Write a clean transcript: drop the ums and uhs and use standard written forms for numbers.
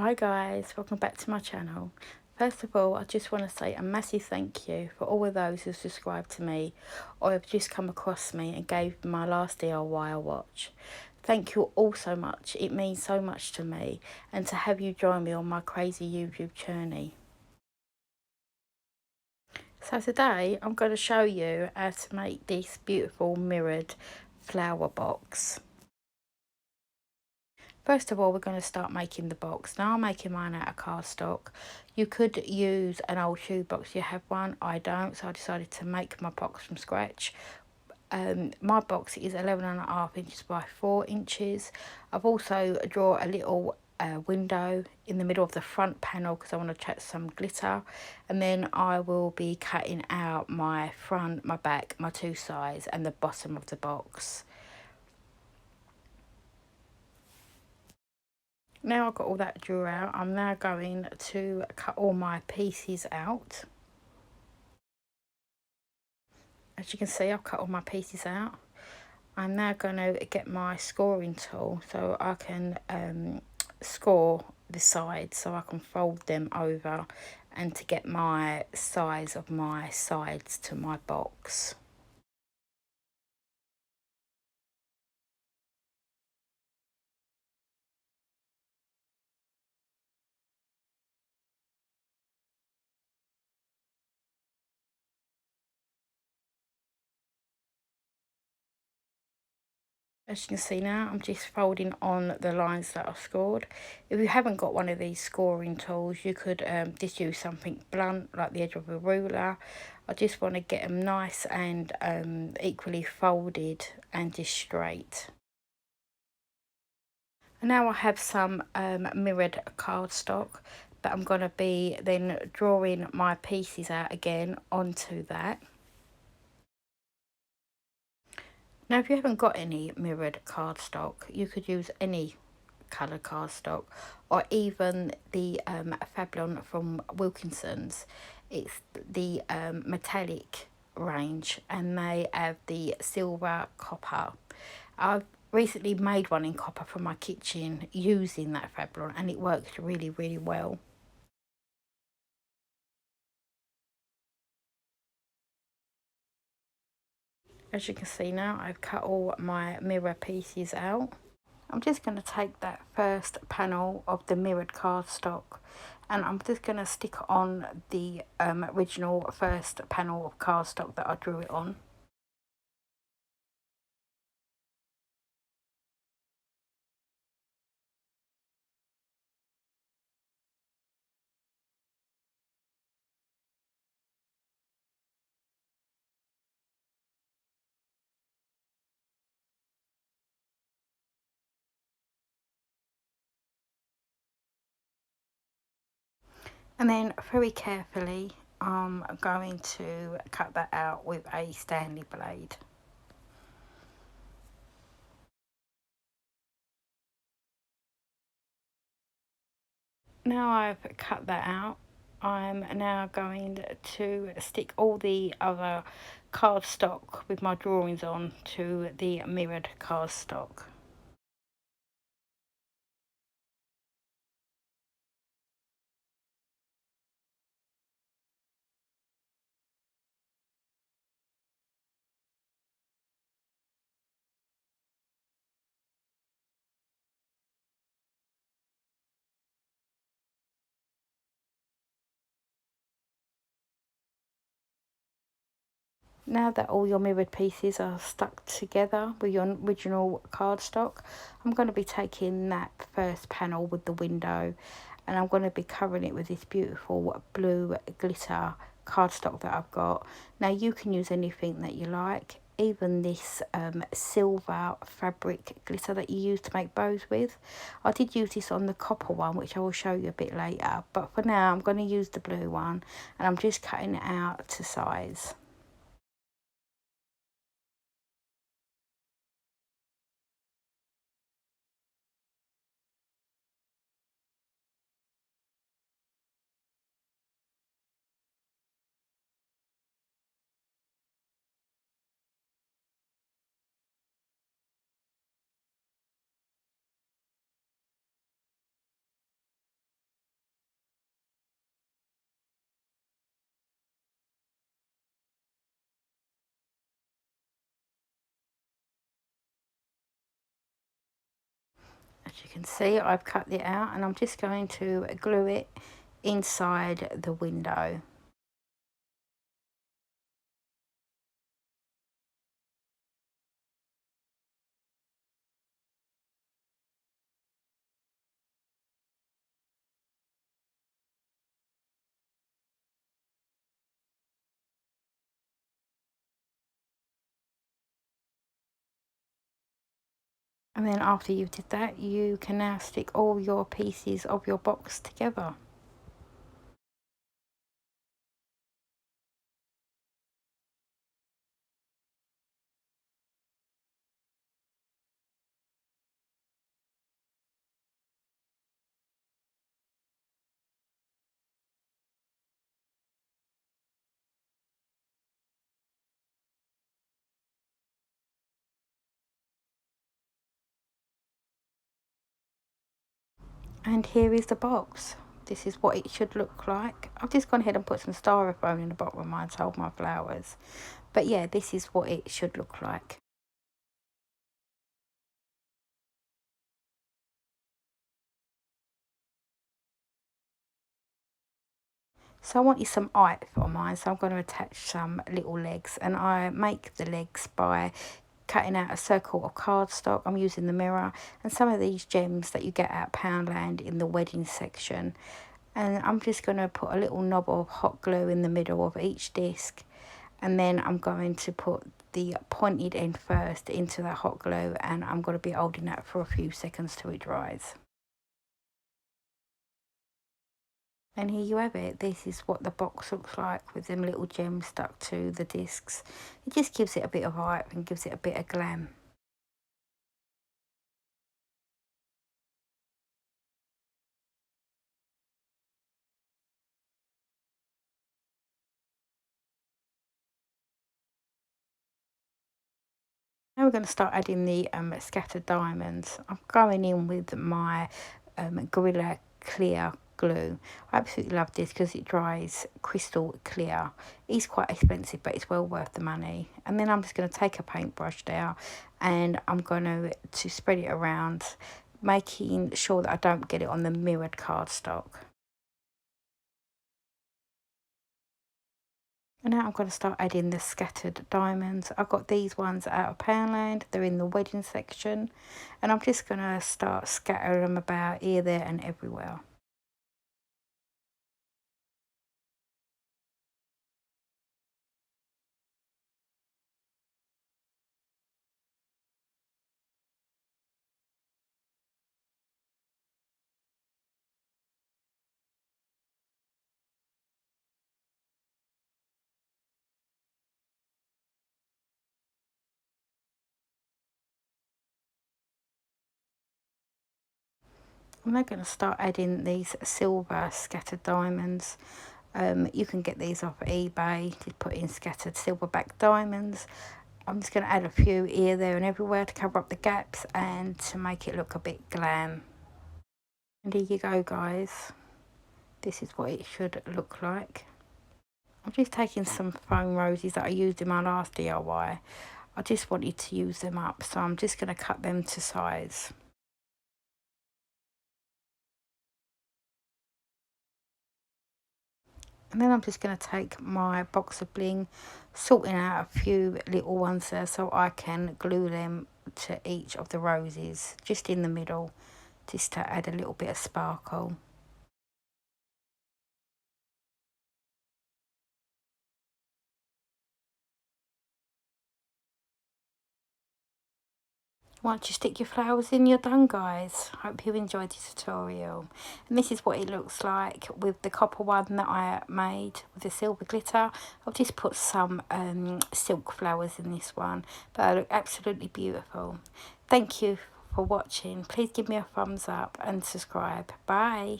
Hi guys, welcome back to my channel. First of all, I just want to say a massive thank you for all of those who subscribed to me or have just come across me and gave my last DIY a watch. Thank you all so much, it means so much to me, and to have you join me on my crazy YouTube journey. So today I'm going to show you how to make this beautiful mirrored flower box. First of all, we're going to start making the box. Now I'm making mine out of cardstock. You could use an old shoe box. You have one, I don't, so I decided to make my box from scratch. My box is 11.5 inches by 4 inches. I've also drawn a little window in the middle of the front panel because I want to attach some glitter, and then I will be cutting out my front, my back, my two sides and the bottom of the box. Now I've got all that drawn out, I'm now going to cut all my pieces out. As you can see, I've cut all my pieces out. I'm now going to get my scoring tool so I can score the sides so I can fold them over and to get my size of my sides to my box. As you can see now, I'm just folding on the lines that I've scored. If you haven't got one of these scoring tools, you could just use something blunt like the edge of a ruler. I just want to get them nice and equally folded and just straight. And now I have some mirrored cardstock that I'm going to be then drawing my pieces out again onto that. Now if you haven't got any mirrored cardstock, you could use any colour cardstock, or even the Fablon from Wilkinson's. It's the metallic range and they have the silver copper. I've recently made one in copper for my kitchen using that Fablon and it works really well. As you can see now, I've cut all my mirror pieces out. I'm just going to take that first panel of the mirrored cardstock and I'm just going to stick on the original first panel of cardstock that I drew it on. And then very carefully I'm going to cut that out with a Stanley blade. Now I've cut that out, I'm now going to stick all the other cardstock with my drawings on to the mirrored cardstock. Now that all your mirrored pieces are stuck together with your original cardstock, I'm going to be taking that first panel with the window and I'm going to be covering it with this beautiful blue glitter cardstock that I've got. Now you can use anything that you like, even this silver fabric glitter that you use to make bows with. I did use this on the copper one, which I will show you a bit later, but for now I'm going to use the blue one and I'm just cutting it out to size. you can see, I've cut it out, and I'm just going to glue it inside the window. And then after you did that, you can now stick all your pieces of your box together. And here is the box. This is what it should look like. I've just gone ahead and put some styrofoam in the bottom of mine to hold my flowers. But yeah, this is what it should look like. So I wanted some eye on mine, so I'm going to attach some little legs, and I make the legs by cutting out a circle of cardstock. I'm using the mirror and some of these gems that you get at Poundland in the wedding section, and I'm just going to put a little knob of hot glue in the middle of each disc, and then I'm going to put the pointed end first into that hot glue, and I'm going to be holding that for a few seconds till it dries. And here you have it. This is what the box looks like with them little gems stuck to the discs. It just gives it a bit of hype and gives it a bit of glam. Now we're going to start adding the scattered diamonds. I'm going in with my Gorilla Clear glue. I absolutely love this because it dries crystal clear. It's quite expensive, but it's well worth the money. And then I'm just going to take a paintbrush there, and I'm going to spread it around, making sure that I don't get it on the mirrored cardstock. And now I'm going to start adding the scattered diamonds. I've got these ones out of Poundland. They're in the wedding section. And I'm just going to start scattering them about here, there and everywhere. I'm now going to start adding these silver scattered diamonds. You can get these off eBay. Just put in scattered silverback diamonds. I'm just going to add a few here, there and everywhere to cover up the gaps and to make it look a bit glam. And here you go, guys. This is what it should look like. I'm just taking some foam roses that I used in my last DIY. I just wanted to use them up, so I'm just going to cut them to size. And then I'm just going to take my box of bling, sorting out a few little ones there so I can glue them to each of the roses, just in the middle, just to add a little bit of sparkle. Once you stick your flowers in, you're done, guys. Hope you enjoyed this tutorial. And this is what it looks like with the copper one that I made with the silver glitter. I've just put some silk flowers in this one, but they look absolutely beautiful. Thank you for watching. Please give me a thumbs up and subscribe. Bye.